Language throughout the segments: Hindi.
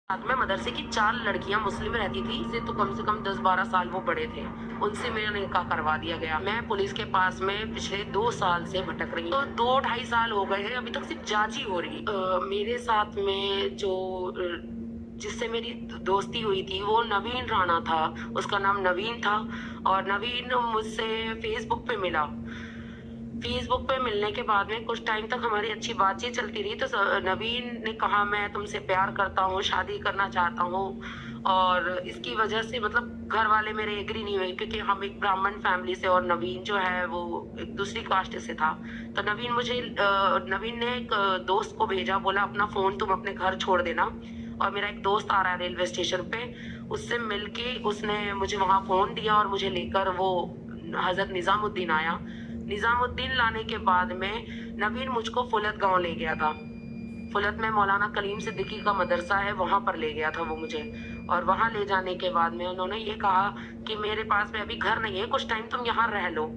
साथ में मदरसे की 4 लड़कियां मुस्लिम रहती थी से तो कम से कम 10-12 साल वो बड़े थे। उनसे मेरा निकाह करवा दिया गया। मैं पुलिस के पास में पिछले 2 साल से भटक रही हूँ। तो 2 ढाई साल हो गए हैं, अभी तक सिर्फ जांच ही हो रही। मेरे साथ में जो जिससे मेरी दोस्ती हुई थी वो नवीन राणा था। उसका नाम नवीन था और नवीन मुझसे फेसबुक पे मिला। फेसबुक पे मिलने के बाद में कुछ टाइम तक हमारी अच्छी बातचीत चलती रही। तो नवीन ने कहा मैं तुमसे प्यार करता हूँ, शादी करना चाहता हूँ। और इसकी वजह से मतलब घर वाले मेरे एग्री नहीं हुए क्योंकि हम एक ब्राह्मण फैमिली से और नवीन जो है वो एक दूसरी कास्ट से था। तो नवीन ने एक दोस्त को भेजा, बोला अपना फोन तुम अपने घर छोड़ देना और मेरा एक दोस्त आ रहा है रेलवे स्टेशन पे, उससे मिलके उसने मुझे वहां फोन दिया और मुझे लेकर वो हजरत निजामुद्दीन आया। निजामुद्दीन लाने के बाद में नवीन मुझको फुलत गांव ले गया था। फुलत में मौलाना कलीम सिद्दीकी का मदरसा है, वहां पर ले गया था वो मुझे। और वहां ले जाने के बाद में उन्होंने ये कहा कि मेरे पास में अभी घर नहीं है, कुछ टाइम तुम यहाँ रह लो।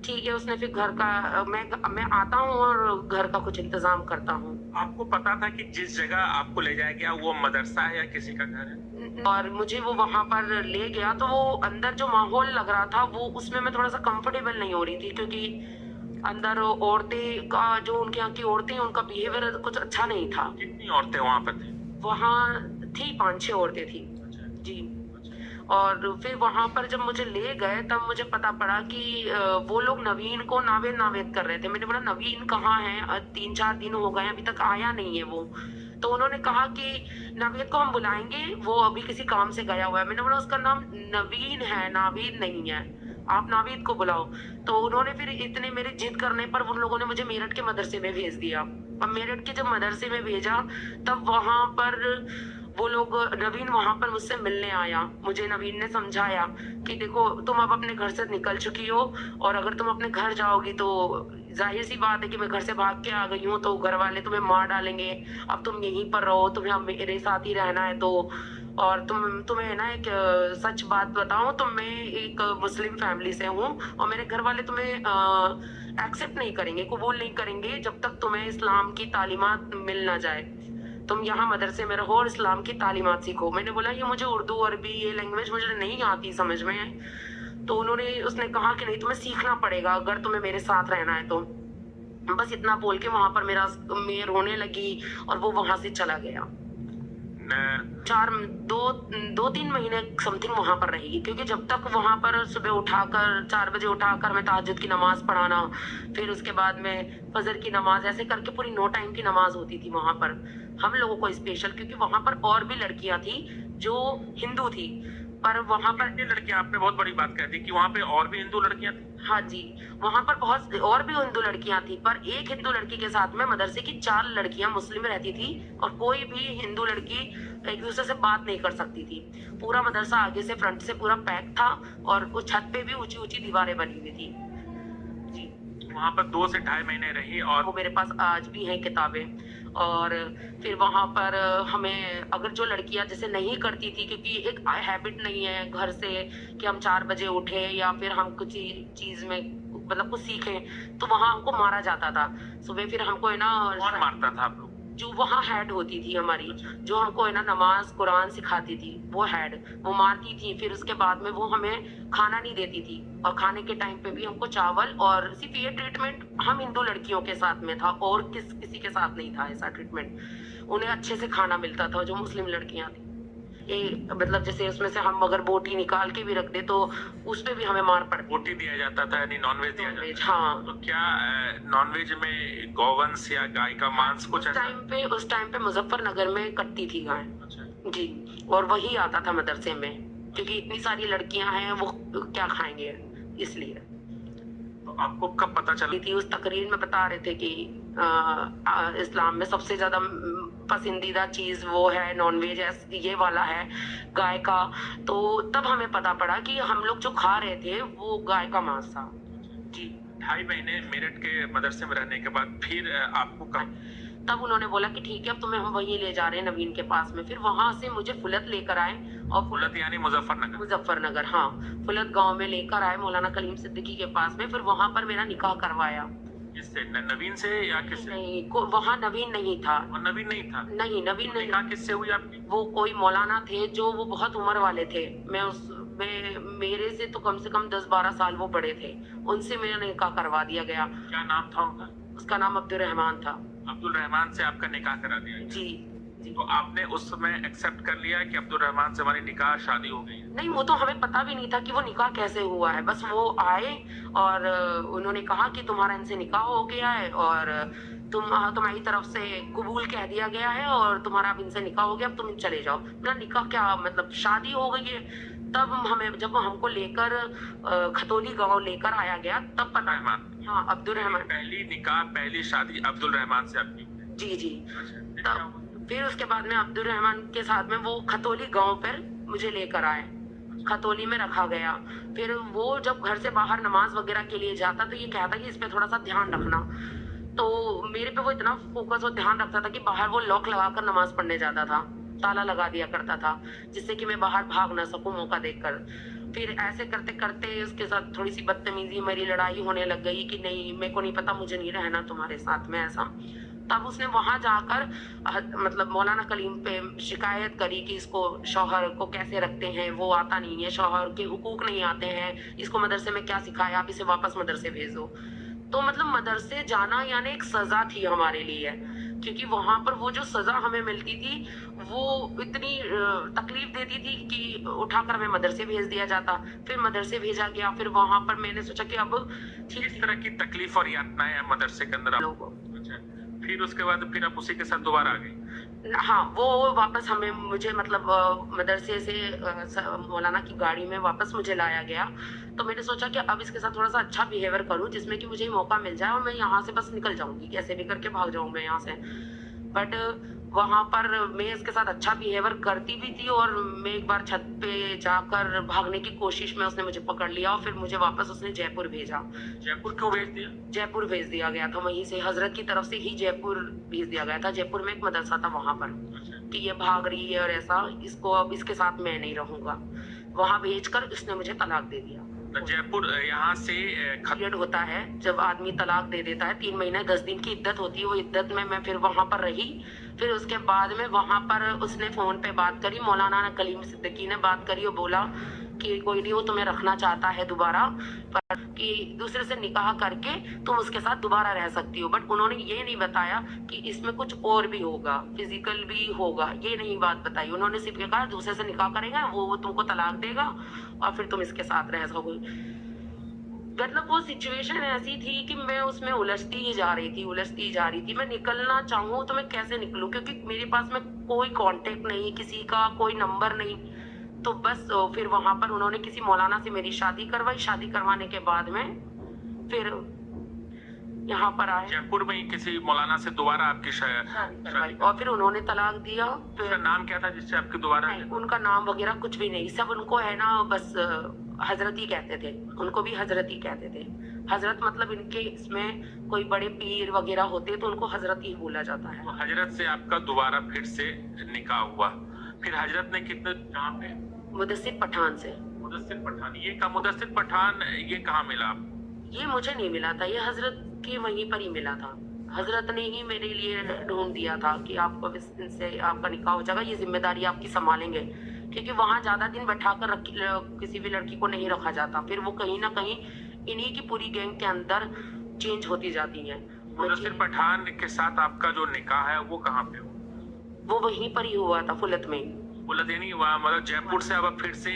ठीक है, उसने फिर घर का मैं आता हूँ और घर का कुछ इंतजाम करता हूँ। आपको पता था कि जिस जगह आपको ले जाया गया वो मदरसा है या किसी का घर है? और मुझे वो वहां पर ले गया तो वो अंदर जो माहौल लग रहा था वो उसमें मैं थोड़ा सा कंफर्टेबल नहीं हो रही थी क्योंकि अंदर औरतें का जो उनके यहाँ की औरतें उनका बिहेवियर कुछ अच्छा नहीं था। कितनी औरतें वहां पर थी? वहाँ थी 5-6 औरतें थी। अच्छा। जी। और फिर वहां पर जब मुझे ले गए तब मुझे पता पड़ा कि वो लोग नवीन को नावेद नावेद कर रहे थे। मैंने बोला नवीन कहाँ है, 3-4 दिन हो गए अभी तक आया नहीं है वो। तो उन्होंने कहा कि नावेद को हम बुलाएंगे, वो अभी किसी काम से गया हुआ है। मैंने बोला उसका नाम नवीन है, नावीद नहीं है, आप नावीद को बुलाओ। तो उन्होंने फिर इतने मेरे जिद करने पर उन लोगों ने मुझे मेरठ के मदरसे में भेज दिया। अब मेरठ के जब मदरसे में भेजा तब वहां पर वो लोग नवीन वहां पर मुझसे मिलने आया। मुझे नवीन ने समझाया कि देखो तुम अब अपने घर से निकल चुकी हो और अगर तुम अपने घर जाओगी तो जाहिर सी बात है कि मैं घर से भाग के आ गई हूँ तो घर वाले तुम्हें मार डालेंगे। अब तुम यहीं पर रहो, तुम्हें अब मेरे साथ ही रहना है। तो और तुम्हें ना एक सच बात बताऊं तो मैं एक मुस्लिम फैमिली से हूँ और मेरे घर वाले तुम्हें एक्सेप्ट नहीं करेंगे, कबूल नहीं करेंगे जब तक तुम्हें इस्लाम की तालीमात मिल ना जाए। तुम यहाँ मदरसे में रहो और इस्लाम की तालीमात सीखो। मैंने बोला ये मुझे उर्दू अरबी ये लैंग्वेज मुझे नहीं आती समझ में। तो उसने कहा कि नहीं तुम्हें सीखना पड़ेगा अगर तुम्हें मेरे साथ रहना है तो। बस इतना बोल के वहां पर मैं रोने लगी और वो वहां से चला गया। चार दो 2-3 महीने समथिंग वहां पर रही क्योंकि जब तक वहां पर सुबह उठाकर 4 बजे उठाकर मैं तहज्जुद की नमाज पढ़ाना, फिर उसके बाद में फजर की नमाज, ऐसे करके पूरी 9 टाइम की नमाज होती थी वहां पर हम लोगों को स्पेशल। क्योंकि वहां पर और भी लड़कियां थी जो हिंदू थी पर वहां पर लड़कियां, आपने बहुत बड़ी बात कह दी कि वहां पे और भी हिंदू लड़कियां थी। हाँ जी, वहां पर बहुत और भी हिंदू लड़कियां थी पर एक हिंदू लड़की के साथ में मदरसे की 4 लड़कियां मुस्लिम रहती थी और कोई भी हिंदू लड़की एक दूसरे से बात नहीं कर सकती थी। पूरा मदरसा आगे से फ्रंट से पूरा पैक था और उस छत पे भी ऊंची ऊंची दीवारें बनी हुई थी। जी। वहां पर 2 से ढाई महीने रही और वो मेरे पास आज भी हैं किताबें। और फिर वहां पर हमें अगर जो लड़कियां जैसे नहीं करती थी क्योंकि एक हैबिट नहीं है घर से कि हम 4 बजे उठे या फिर हम कुछ चीज में मतलब कुछ सीखें, तो वहां हमको मारा जाता था। सुबह फिर हमको है ना कौन मारता था आप लोग? जो वहाँ हेड होती थी हमारी, जो हमको है ना नमाज कुरान सिखाती थी, वो हेड वो मारती थी। फिर उसके बाद में वो हमें खाना नहीं देती थी और खाने के टाइम पे भी हमको चावल, और सिर्फ ये ट्रीटमेंट हम हिंदू लड़कियों के साथ में था और किसी के साथ नहीं था ऐसा ट्रीटमेंट। उन्हें अच्छे से खाना मिलता था जो मुस्लिम लड़कियां थी। मतलब जैसे उसमें से हम अगर बोटी निकाल के भी रख दे तो उस पे भी हमें मार पड़ती। बोटी दिया जाता था यानी नॉनवेज दिया जाता था। हाँ। तो क्या नॉनवेज में गौवंश या गाय का मांस कुछ उस टाइम पे मुजफ्फरनगर में कटती थी गाय। अच्छा। जी। और वही आता था मदरसे में क्योंकि इतनी सारी लड़कियां हैं वो क्या खाएंगे, इसलिए। तो आपको कब पता चला? थी उस तकरीर में बता रहे थे कि इस्लाम में सबसे ज्यादा पसंदीदा चीज वो है नॉनवेज, ये वाला है गाय का। तो तब हमें पता पड़ा कि हम लोग जो खा रहे थे वो गाय का मांस था। जी। 2.5 महीने मेरठ के मदरसे में रहने के बाद फिर आपको कब? तब उन्होंने बोला कि ठीक है अब तुम्हें हम वहीं ले जा रहे हैं नवीन के पास में। फिर वहां से मुझे फुलत लेकर आए और फुलत यानी मुजफ्फरनगर? मुजफ्फरनगर, हाँ। फुलत गांव में लेकर आए मौलाना कलीम सिद्दीकी के पास में, फिर वहां पर मेरा निकाह करवाया। किससे? नवीन से या किससे? नहीं, वहाँ नवीन नहीं था। और नवीन नहीं था? नहीं, नवीन तो नहीं। निकाह किससे हुई आपकी? वो कोई मौलाना थे जो वो बहुत उम्र वाले थे। मैं मेरे से तो कम से कम 10-12 साल वो बड़े थे। उनसे मेरा निकाह करवा दिया गया। क्या नाम था उनका? उसका नाम अब्दुल रहमान था। अब्दुल रहमान से आपका निकाह करा दिया गया। जी, जी। तो आपने उस समय एक्सेप्ट कर लिया कि अब्दुल रहमान से हमारी निकाह शादी हो गई है? नहीं, वो तो हमें पता भी नहीं था कि वो निकाह कैसे हुआ है। बस वो आए और उन्होंने कहा कि तुम्हारा इनसे निकाह हो गया है और तुम्हारी तरफ से कबूल कह दिया गया है और तुम्हारा अब इनसे निकाह हो गया, अब तुम चले जाओ। मेरा निकाह क्या मतलब शादी हो गई है। तब हमें जब हमको लेकर खतौली गाँव लेकर आया गया तब पता। रहमान। हाँ, अब्दुल रहमान। पहली निकाह पहली शादी अब्दुल रहमान से आपकी? जी, जी। अच्छा, फिर क्या हुआ? फिर उसके बाद में अब्दुल रहमान के साथ में वो खतौली गाँव पर मुझे लेकर आए। खतौली में रखा गया। फिर वो जब घर से बाहर नमाज वगैरह के लिए जाता तो ये कहता कि इस पे थोड़ा सा ध्यान रखना। तो मेरे पे वो इतना फोकस और ध्यान रखता था कि बाहर वो लॉक लगाकर नमाज पढ़ने जाता था। ताला लगा दिया करता था जिससे कि मैं बाहर भाग ना सकूं मौका देखकर। फिर ऐसे करते करते उसके साथ थोड़ी सी बदतमीजी मेरी लड़ाई होने लग गई कि नहीं मेरे को नहीं पता, मुझे नहीं रहना तुम्हारे साथ में ऐसा। तब उसने वहां जाकर मतलब मौलाना कलीम पे शिकायत करी कि इसको शौहर को कैसे रखते हैं, वो आता नहीं है, शौहर के हुकूक नहीं आते हैं, इसको मदरसे में क्या सिखाया, आप इसे वापस मदरसे भेज दो। तो मतलब मदरसे जाना यानी एक सजा थी हमारे लिए, क्योंकि वहां पर वो जो सजा हमें मिलती थी वो इतनी तकलीफ देती थी कि उठाकर हमें मदरसे भेज दिया जाता। फिर मदरसे भेजा गया। फिर वहां पर मैंने सोचा कि अब किस तरह की तकलीफ और यातनाएं मदरसे के अंदर लोगों। अच्छा, फिर उसके बाद फिर आप उसी के साथ दोबारा आ गई? हाँ, वो वापस मुझे मतलब मदरसे से मौलाना की गाड़ी में वापस मुझे लाया गया। तो मैंने सोचा कि अब इसके साथ थोड़ा सा अच्छा बिहेवियर करूं जिसमें कि मुझे मौका मिल जाए और मैं यहाँ से बस निकल जाऊंगी, कैसे भी करके भाग जाऊं मैं यहाँ से। बट वहां पर मैं इसके साथ अच्छा बिहेवियर करती भी थी और मैं एक बार छत पे जाकर भागने की कोशिश में उसने मुझे पकड़ लिया और फिर मुझे वापस उसने जयपुर भेजा। जयपुर क्यों भेज दिया? जयपुर भेज दिया गया था, वहीं से हजरत की तरफ से ही जयपुर भेज दिया गया था। जयपुर में एक मदरसा था वहां पर कि ये भाग रही है और ऐसा, इसको अब इसके साथ मैं नहीं रहूंगा। वहां भेजकर उसने मुझे तलाक दे दिया। जयपुर यहाँ से पीरियड होता है जब आदमी तलाक दे देता है, 3 महीने 10 दिन की इद्दत होती है। वो इद्दत में मैं फिर वहां पर रही। फिर उसके बाद में वहां पर उसने फोन पे बात करी, मौलाना कलीम सिद्दीकी ने बात करी और बोला कि कोई नहीं, वो तुम्हें रखना चाहता है दोबारा, पर कि दूसरे से निकाह करके तुम उसके साथ दोबारा रह सकती हो। बट उन्होंने ये नहीं बताया कि इसमें कुछ और भी होगा, फिजिकल भी होगा, ये नहीं बात बताई। उन्होंने सिर्फ ये कहा दूसरे से निकाह करेगा वो तुमको तलाक देगा और फिर तुम इसके साथ रह सकोगे। मतलब वो सिचुएशन ऐसी थी कि मैं उसमें उलझती ही जा रही थी। मैं निकलना चाहूँ तो मैं कैसे निकलूं, क्योंकि मेरे पास में कोई कांटेक्ट नहीं, किसी का कोई नंबर नहीं। तो बस फिर वहां पर उन्होंने किसी मौलाना से मेरी शादी करवाई। शादी करवाने के बाद में फिर यहाँ पर आए। जयपुर में ही किसी मौलाना से दोबारा आपकी शादी करवाई और फिर उन्होंने तलाक दिया। उसका नाम क्या था जिससे आपकी दोबारा? नहीं, उनका नाम वगैरह कुछ भी नहीं, सब उनको है ना बस हजरत ही कहते थे। उनको भी हजरत ही कहते थे। हजरत मतलब इनके इसमें कोई बड़े पीर वगैरह होते तो उनको हजरत ही बोला जाता है। तो हजरत से आपका दोबारा फिर से निकाह हुआ। फिर हजरत ने कितने कहाँ पे? मुदस्सिर पठान से। मुदस्सिर पठान, ये का मुदस्सिर पठान ये कहाँ मिला आपको? ये मुझे नहीं मिला था, ये हजरत के वहीं पर ही मिला था। हजरत ने ही मेरे लिए ढूंढ दिया था कि आपको इनसे आपका निकाह हो जाएगा, ये जिम्मेदारी आपकी संभालेंगे। क्योंकि वहाँ ज्यादा दिन बैठाकर किसी भी लड़की को नहीं रखा जाता। फिर वो कहीं ना कहीं इन्हीं की पूरी गैंग के अंदर चेंज होती जाती है। मुदस्सिर पठान के साथ आपका जो निकाह है वो कहाँ पे हुआ? वो वहीं पर ही हुआ था, फुलत में ही। फुलत यानी वहाँ मतलब जयपुर से अब फिर से